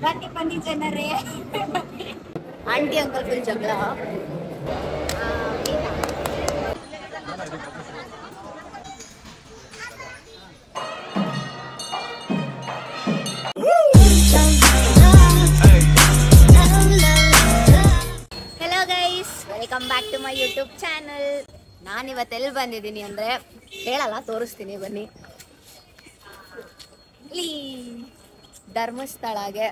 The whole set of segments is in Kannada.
ಬನ್ನಿ ಬನ್ನಿ ಜನರೇ. ಆಂಟಿ ಅಂಕಲ್ ಫುಲ್ ಜಗಳ. Hello guys, welcome back to my YouTube channel. ನಾನಿವತ್ತೆಲ್ಲಿ ಬಂದಿದ್ದೀನಿ ಅಂದರೆ ಹೇಳಲ್ಲ, ತೋರಿಸ್ತೀನಿ ಬನ್ನಿ. ಇಲ್ಲಿ ಧರ್ಮಸ್ಥಳಗೆ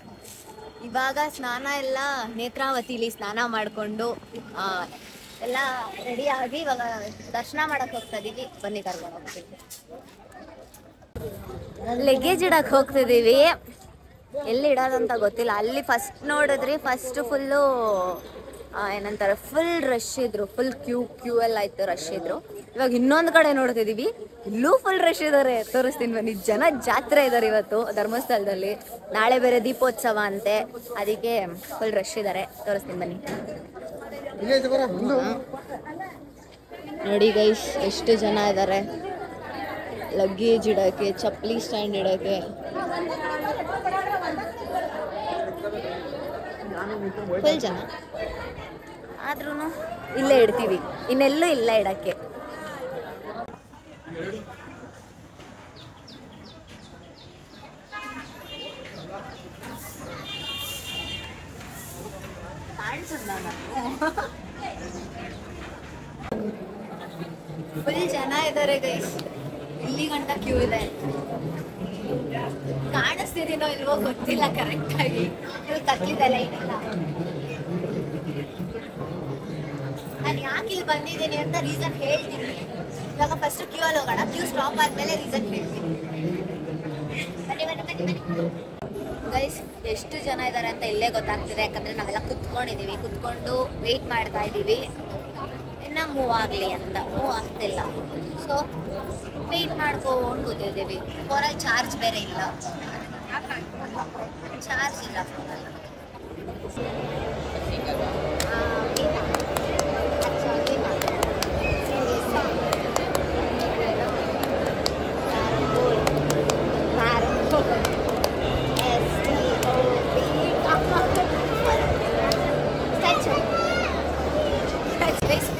ಇವಾಗ ಸ್ನಾನ ಎಲ್ಲ ನೇತ್ರಾವತಿಲಿ ಸ್ನಾನ ಮಾಡಿಕೊಂಡು ಎಲ್ಲ ರೆಡಿಯಾಗಿ ಇವಾಗ ದರ್ಶನ ಮಾಡಕ್ಕೆ ಹೋಗ್ತಾ ಇದೀವಿ. ಬನ್ನಿ ಕರ್ಕೊಂಡು ಹೋಗ್ತೀವಿ. ಲಗೇಜ್ ಇಡಕ್ಕೆ ಹೋಗ್ತಿದ್ದೀವಿ. ಎಲ್ಲಿ ಇಡೋದಂತ ಗೊತ್ತಿಲ್ಲ. ಅಲ್ಲಿ ಫಸ್ಟ್ ನೋಡಿದ್ರಿ, ಫಸ್ಟ್ ಫುಲ್ಲು ಏನಂತಾರೆ, ಫುಲ್ ರಶ್ ಇದ್ರು. ಫುಲ್ ಕ್ಯೂ ಎಲ್ಲ ಆಯ್ತು, ರಶ್ ಇದ್ರು. ಇವಾಗ ಇನ್ನೊಂದು ಕಡೆ ನೋಡ್ತಿದೀವಿ, ಇಲ್ಲೂ ಫುಲ್ ರಶ್ ಇದ್ದಾರೆ. ತೋರಿಸ್ತೀನಿ ಬನ್ನಿ. ಜನ ಜಾತ್ರೆ ಇದ್ದಾರೆ ಇವತ್ತು ಧರ್ಮಸ್ಥಳದಲ್ಲಿ. ನಾಳೆ ಬೇರೆ ದೀಪೋತ್ಸವ ಅಂತೆ, ಅದಕ್ಕೆ ಫುಲ್ ರಶ್ ಇದ್ದಾರೆ. ತೋರಿಸ್ತೀನಿ ಬನ್ನಿ. ನೋಡಿ ಗೈಸ್, ಎಷ್ಟು ಜನ ಇದ್ದಾರೆ. ಲಗೇಜ್ ಇಡೋಕ್ಕೆ, ಚಪ್ಪಲಿ ಸ್ಟ್ಯಾಂಡ್ ಇಡೋಕ್ಕೆ. ಫುಲ್ ಜನ ಆದ್ರೂ ಇಲ್ಲೇ ಇಡ್ತೀವಿ, ಇನ್ನೆಲ್ಲೂ ಇಲ್ಲ ಇಡಕ್ಕೆ. ಫುಲ್ ಜನ ಇದ್ದಾರೆ ಗೈಸ್. ಇಲ್ಲಿ ಗಂಟ ಕ್ಯೂ ಇದೆ. ಕಾಣಿಸ್ತಿದ್ದೀನೋ ಇಲ್ವೋ ಗೊತ್ತಿಲ್ಲ ಕರೆಕ್ಟ್ ಆಗಿ. ಕತ್ತಿದೆ ಲೈಟ್ ಎಲ್ಲ. ನಾನು ಯಾಕೆ ಇಲ್ಲಿ ಬಂದಿದ್ದೀನಿ ಅಂತ ರೀಸನ್ ಹೇಳ್ತೀನಿ. ಇವಾಗ ಫಸ್ಟ್ ಕ್ಯೂ ಅಲ್ಲಿ ಹೋಗೋಣ. ಕ್ಯೂ ಸ್ಟಾಪ್ ಆದ್ಮೇಲೆ ರೀಸನ್ ಹೇಳ್ತೀನಿ. ಬನ್ನಿ ಬನ್ನಿ ಬನ್ನಿ ಬನ್ನಿ ಗೈಸ್. ಎಷ್ಟು ಜನ ಇದ್ದಾರೆ ಅಂತ ಇಲ್ಲೇ ಗೊತ್ತಾಗ್ತಿದೆ, ಯಾಕಂದ್ರೆ ನಾವೆಲ್ಲ ಕುತ್ಕೊಂಡಿದೀವಿ. ಕುತ್ಕೊಂಡು ವೆಯ್ಟ್ ಮಾಡ್ತಾ ಇದ್ದೀವಿ. ಇನ್ನ ಮೂವ್ ಆಗಲಿ ಅಂತ. ಮೂವ್ ಆಗ್ತಿಲ್ಲ, ಸೊ ವೆಯ್ಟ್ ಮಾಡ್ಕೊಂಡು ಕೂತಿದ್ದೀವಿ. ಫೋನಲ್ಲಿ ಚಾರ್ಜ್ ಬೇರೆ ಇಲ್ಲ. ಚಾರ್ಜ್ ಇಲ್ಲ ಫೋನಲ್ಲಿ.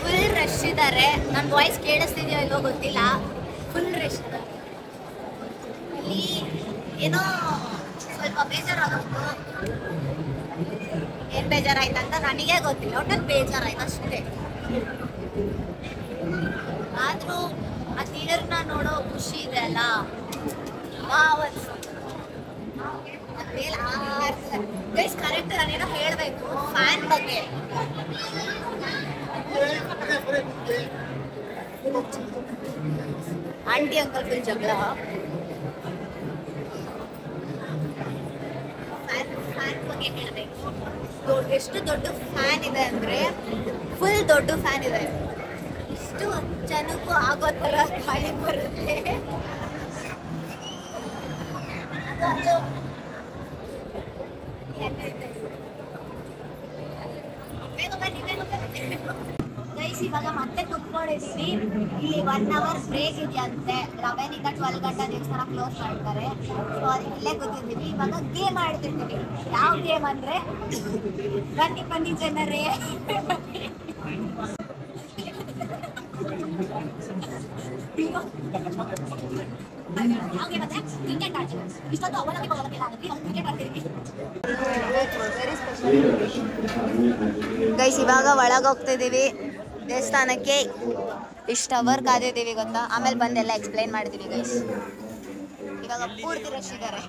ಫುಲ್ ರಶ್ ಇದ್ದಾರೆ. ನನ್ನ ವಾಯ್ಸ್ ಕೇಳಿಸ್ತಿದೆಯೋ ಇಲ್ಲೋ ಗೊತ್ತಿಲ್ಲ. ಫುಲ್ ರಶ್ ಇದೆ. ಇಲ್ಲಿ ಏನೋ ಸ್ವಲ್ಪ ಬೇಜಾರಾಗುತ್ತೆ. ಏನ್ ಬೇಜಾರಾಯ್ತಂತ ನನಗೆ ಗೊತ್ತಿಲ್ಲ. ಒಟ್ಟಲ್ಲಿ ಬೇಜಾರಾಯ್ತು ಅಷ್ಟೇ. ಆದ್ರೂ ಆ ನೀರನ್ನ ನೋಡೋ ಖುಷಿ ಇದೆ ಅಲ್ಲ, ಗೈಸ್. ಕರೆಕ್ಟ್ ನಾನೇನೋ ಹೇಳ್ಬೇಕು ಫ್ಯಾನ್ ಬಗ್ಗೆ. ಆಂಟಿ ಅಂಕಲ್ ಫುಲ್ ಜಗಳ. ಫ್ಯಾನ್ ಬಗ್ಗೆ ಹೇಳ್ಬೇಕು. ಎಷ್ಟು ದೊಡ್ಡ ಫ್ಯಾನ್ ಇದೆ ಅಂದ್ರೆ ಫುಲ್ ದೊಡ್ಡ ಫ್ಯಾನ್ ಇದೆ. ಇಷ್ಟು ಜನಕ್ಕೂ ಆಗೋ ತರ ಗಾಳಿ ಬರುತ್ತೆ. ಗೈಸ್, ಇವಾಗ ಮತ್ತೆ ಕುತ್ಕೊಂಡಿದೀವಿ. ಇಲ್ಲಿ 1 hour ಬ್ರೇಕ್ ಇದೆಯಂತೆ. 11 ಇಂದ 12 ಗಂಟೆ ದೇವಸ್ಥಾನ ಕ್ಲೋಸ್ ಮಾಡ್ತಾರೆ. ಸೊ ಅದಕ್ಕೆ ಇಲ್ಲೇ ಕೂತಿದ್ದೀವಿ. ಇವಾಗ ಗೇಮ್ ಆಡ್ತಿರ್ತೀವಿ. ಯಾವ ಗೇಮ್ ಅಂದ್ರೆ ಬನ್ನಿ ಬನ್ನಿ ಜನರೇ. ಗೈಸ್, ಇವಾಗ ಒಳಗೆ ಹೋಗ್ತಿದ್ದೀವಿ ದೇವಸ್ಥಾನಕ್ಕೆ. ಇಷ್ಟು ಅವರ್ ಕಾದಿದ್ದೀವಿ ಗೊತ್ತಾ. ಆಮೇಲೆ ಬಂದೆಲ್ಲ ಎಕ್ಸ್ಪ್ಲೈನ್ ಮಾಡ್ತೀವಿ ಗೈಸ್. ಇವಾಗ ಪೂರ್ತಿ ರಶ್ ಇದ್ದಾರೆ.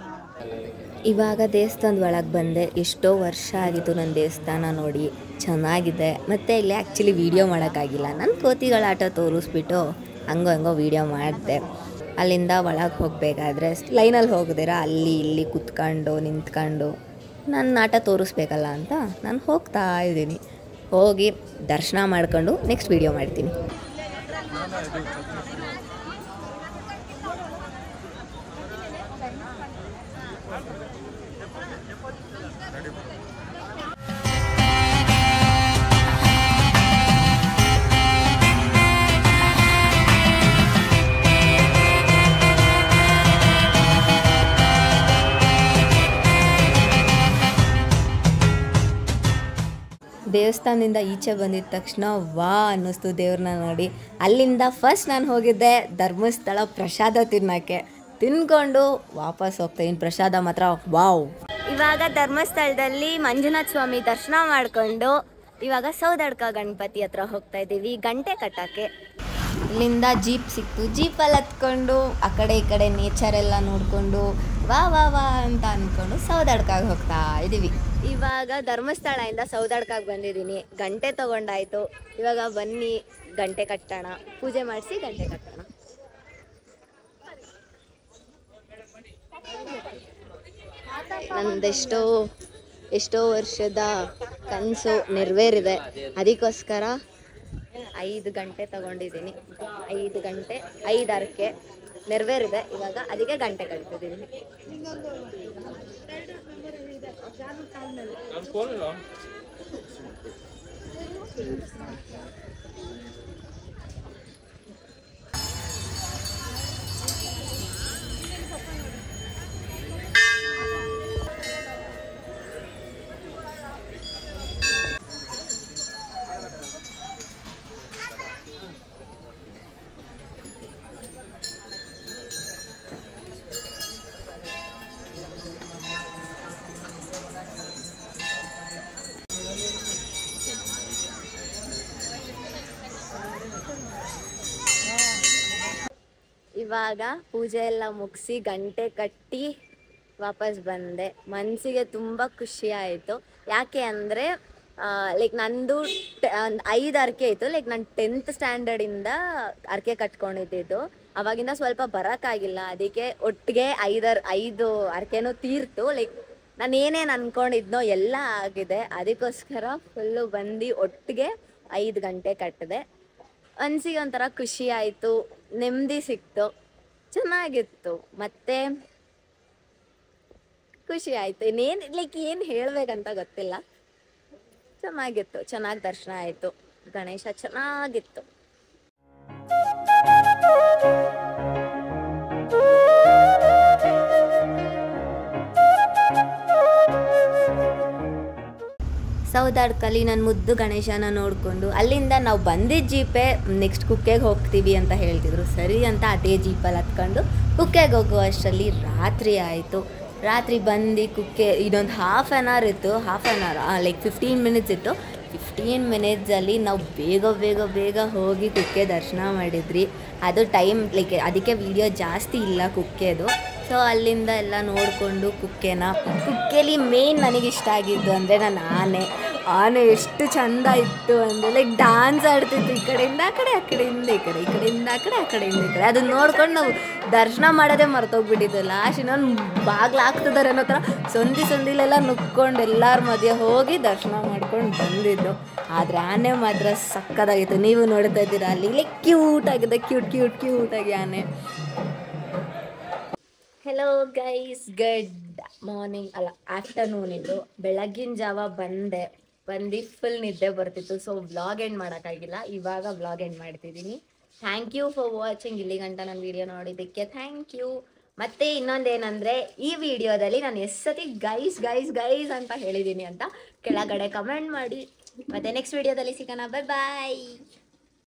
ಇವಾಗ ದೇವಸ್ಥಾನದ ಒಳಗೆ ಬಂದೆ. ಎಷ್ಟೋ ವರ್ಷ ಆಗಿತ್ತು ನನ್ನ ದೇವಸ್ಥಾನ ನೋಡಿ. ಚೆನ್ನಾಗಿದೆ. ಮತ್ತು ಇಲ್ಲಿ ಆ್ಯಕ್ಚುಲಿ ವೀಡಿಯೋ ಮಾಡೋಕ್ಕಾಗಿಲ್ಲ. ನನ್ನ ಕೋತಿಗಳ ಆಟ ತೋರಿಸ್ಬಿಟ್ಟು ಹಂಗೋ ವೀಡಿಯೋ ಮಾಡಿದೆ. ಅಲ್ಲಿಂದ ಒಳಗೆ ಹೋಗಬೇಕಾದ್ರೆ ಲೈನಲ್ಲಿ ಹೋಗದಿರ ಅಲ್ಲಿ ಇಲ್ಲಿ ಕುತ್ಕೊಂಡು ನಿಂತ್ಕೊಂಡು ನನ್ನ ಆಟ ತೋರಿಸ್ಬೇಕಲ್ಲ ಅಂತ ನಾನು ಹೋಗ್ತಾ ಇದ್ದೀನಿ. ಹೋಗಿ ದರ್ಶನ ಮಾಡ್ಕೊಂಡು ನೆಕ್ಸ್ಟ್ ವೀಡಿಯೋ ಮಾಡ್ತೀನಿ. ದೇವಸ್ಥಾನದಿಂದ ಈಚೆ ಬಂದಿದ ತಕ್ಷಣ ವಾ ಅನ್ನಿಸ್ತು ದೇವ್ರನ್ನ ನೋಡಿ. ಅಲ್ಲಿಂದ ಫಸ್ಟ್ ನಾನು ಹೋಗಿದ್ದೆ ಧರ್ಮಸ್ಥಳ ಪ್ರಸಾದ ತಿನ್ನೋಕ್ಕೆ. ತಿನ್ಕೊಂಡು ವಾಪಸ್ ಹೋಗ್ತೀನಿ. ಪ್ರಸಾದ ಮಾತ್ರ ವಾವ್. ಇವಾಗ ಧರ್ಮಸ್ಥಳದಲ್ಲಿ ಮಂಜುನಾಥ ಸ್ವಾಮಿ ದರ್ಶನ ಮಾಡಿಕೊಂಡು ಇವಾಗ ಸೌದಡ್ಕ ಗಣಪತಿ ಹತ್ರ ಹೋಗ್ತಾ ಇದ್ದೀವಿ ಗಂಟೆ ಕಟ್ಟಕ್ಕೆ. ಇಲ್ಲಿಂದ ಜೀಪ್ ಸಿಕ್ತು. ಜೀಪಲ್ಲಿ ಹತ್ಕೊಂಡು ಆ ಕಡೆ ಈ ಕಡೆ ನೇಚರ್ ಎಲ್ಲ ನೋಡಿಕೊಂಡು ವಾ ವಾ ವಾ ಅಂತ ಅಂದ್ಕೊಂಡು ಸೌದಡ್ಕಾಗೆ ಹೋಗ್ತಾ ಇದ್ದೀವಿ. ಇವಾಗ ಧರ್ಮಸ್ಥಳದಿಂದ ಸೌದಡ್ಕಾಗೆ ಬಂದಿದ್ದೀನಿ. ಗಂಟೆ ತೊಗೊಂಡಾಯ್ತು. ಇವಾಗ ಬನ್ನಿ ಗಂಟೆ ಕಟ್ಟೋಣ, ಪೂಜೆ ಮಾಡಿಸಿ ಗಂಟೆ ಕಟ್ಟೋಣ. ಎಷ್ಟೋ ವರ್ಷದ ಕನಸು ನೆರವೇರಿದೆ. ಅದಕ್ಕೋಸ್ಕರ 5 ಗಂಟೆ ತಗೊಂಡಿದ್ದೀನಿ. 5 ಗಂಟೆ 5 ಅರಕೆ ನೆರವೇರಿದೆ. ಇವಾಗ ಅದಕ್ಕೆ ಗಂಟೆ ಕಟ್ತಿದ್ದೀನಿ. ಇವಾಗ ಪೂಜೆ ಎಲ್ಲ ಮುಗಿಸಿ ಗಂಟೆ ಕಟ್ಟಿ ವಾಪಸ್ ಬಂದೆ. ಮನಸ್ಸಿಗೆ ತುಂಬ ಖುಷಿ ಆಯಿತು. ಯಾಕೆ ಅಂದರೆ ಲೈಕ್ ನಂದು 5 ಅರಕೆ ಇತ್ತು. ಲೈಕ್ ನಾನು 10th ಸ್ಟ್ಯಾಂಡರ್ಡಿಂದ ಅರಕೆ ಕಟ್ಕೊಂಡಿದ್ದು. ಅವಾಗಿಂದ ಸ್ವಲ್ಪ ಬರೋಕ್ಕಾಗಿಲ್ಲ. ಅದಕ್ಕೆ ಒಟ್ಟಿಗೆ 5 ಅರಕೆನೂ ತೀರ್ತು. ಲೈಕ್ ನಾನು ಏನೇನು ಅಂದ್ಕೊಂಡಿದ್ನೋ ಎಲ್ಲ ಆಗಿದೆ. ಅದಕ್ಕೋಸ್ಕರ ಫುಲ್ಲು ಬಂದು ಒಟ್ಟಿಗೆ 5 ಗಂಟೆ ಕಟ್ಟಿದೆ. ಮನ್ಸಿಗೆ ಒಂಥರ ಖುಷಿ ಆಯಿತು, ನೆಮ್ಮದಿ ಸಿಕ್ತು, ಚೆನ್ನಾಗಿತ್ತು. ಮತ್ತೆ ಖುಷಿ ಆಯಿತು. ಏನು ಹೇಳಬೇಕಂತ ಗೊತ್ತಿಲ್ಲ. ಚೆನ್ನಾಗಿತ್ತು, ಚೆನ್ನಾಗಿ ದರ್ಶನ ಆಯಿತು. ಗಣೇಶ ಚೆನ್ನಾಗಿತ್ತು. ಸೌದಡ್ಕಲ್ಲಿ ನಾನು ಮುದ್ದು ಗಣೇಶನ ನೋಡಿಕೊಂಡು ಅಲ್ಲಿಂದ ನಾವು ಬಂದಿದ್ದ ಜೀಪೇ ನೆಕ್ಸ್ಟ್ ಕುಕ್ಕೆಗೆ ಹೋಗ್ತೀವಿ ಅಂತ ಹೇಳ್ತಿದ್ರು. ಸರಿ ಅಂತ ಅದೇ ಜೀಪಲ್ಲಿ ಹತ್ಕೊಂಡು ಕುಕ್ಕೆಗೆ ಹೋಗೋ ಅಷ್ಟರಲ್ಲಿ ರಾತ್ರಿ ಆಯಿತು. ರಾತ್ರಿ ಬಂದು ಕುಕ್ಕೆ ಇದೊಂದು ಹಾಫ್ ಆನ್ ಅವರ್ ಇತ್ತು. ಲೈಕ್ 15 ಮಿನಿಟ್ಸ್ ಇತ್ತು. 15 ಮಿನಿಟ್ಸಲ್ಲಿ ನಾವು ಬೇಗ ಹೋಗಿ ಕುಕ್ಕೆ ದರ್ಶನ ಮಾಡಿದ್ರಿ. ಅದು ಟೈಮ್ ಲೈಕ್ ಅದಕ್ಕೆ ವಿಡಿಯೋ ಜಾಸ್ತಿ ಇಲ್ಲ ಕುಕ್ಕೆದು. ಸೊ ಅಲ್ಲಿಂದ ಎಲ್ಲ ನೋಡಿಕೊಂಡು ಕುಕ್ಕೆಲಿ ಮೇನ್ ನನಗಿಷ್ಟ ಆಗಿದ್ದು ಅಂದರೆ ನನ್ನ ಆನೆ ಎಷ್ಟು ಚೆಂದ ಇತ್ತು ಅಂದರೆ ಲೈಕ್ ಡ್ಯಾನ್ಸ್ ಆಡ್ತಿತ್ತು. ಈ ಕಡೆಯಿಂದ ಆ ಕಡೆ, ಆ ಕಡೆಯಿಂದ ಈ ಕಡೆ, ಈ ಕಡೆಯಿಂದ ಆ ಕಡೆ, ಆ ಕಡೆಯಿಂದ ಈ ಕಡೆ. ಅದನ್ನ ನೋಡ್ಕೊಂಡು ನಾವು ದರ್ಶನ ಮಾಡೋದೇ ಮರ್ತೋಗ್ಬಿಟ್ಟಿದ್ದು. ಲಾಸ್ಟ್ ಇನ್ನೊಂದು ಬಾಗ್ಲು ಹಾಕ್ತಿದ್ದಾರೆ ಅನ್ನೋ ಥರ ಸಂದಿಲೆಲ್ಲ ನುಕ್ಕೊಂಡು ಎಲ್ಲರ ಮಧ್ಯೆ ಹೋಗಿ ದರ್ಶನ ಮಾಡ್ಕೊಂಡು ಬಂದಿದ್ದು. ಆದರೆ ಆನೆ ಮಾತ್ರ ಸಕ್ಕತ್ತಾಗಿತ್ತು. ನೀವು ನೋಡ್ತಾ ಇದ್ದೀರಾ ಅಲ್ಲಿ ಲೈಕ್ ಕ್ಯೂಟ್ ಆಗಿದೆ. ಕ್ಯೂಟಾಗಿ ಆನೆ. Hello guys, good morning afternoon ಇದು. ಬೆಳಗಿನ ಜಾವ ಬಂದು ಫುಲ್ ನಿದ್ದೆ ಬರ್ತಿತ್ತು. ಸೊ ವ್ಲಾಗ್ ಎಂಡ್ ಮಾಡೋಕ್ಕಾಗಿಲ್ಲ. ಇವಾಗ ವ್ಲಾಗ್ ಎಂಡ್ ಮಾಡ್ತಿದ್ದೀನಿ. Thank you for watching. ಇಲ್ಲಿ ಗಂಟ ನನ್ನ ವಿಡಿಯೋ ನೋಡಿದ್ದಕ್ಕೆ ಥ್ಯಾಂಕ್ ಯು. ಮತ್ತು ಇನ್ನೊಂದೇನೆಂದರೆ ಈ ವಿಡಿಯೋದಲ್ಲಿ ನಾನು ಎಷ್ಟು ಸತಿ ಗೈಸ್ ಅಂತ ಹೇಳಿದ್ದೀನಿ ಅಂತ ಕೆಳಗಡೆ ಕಮೆಂಟ್ ಮಾಡಿ. ಮತ್ತು ನೆಕ್ಸ್ಟ್ ವಿಡಿಯೋದಲ್ಲಿ ಸಿಗೋಣ. ಬಾಯ್.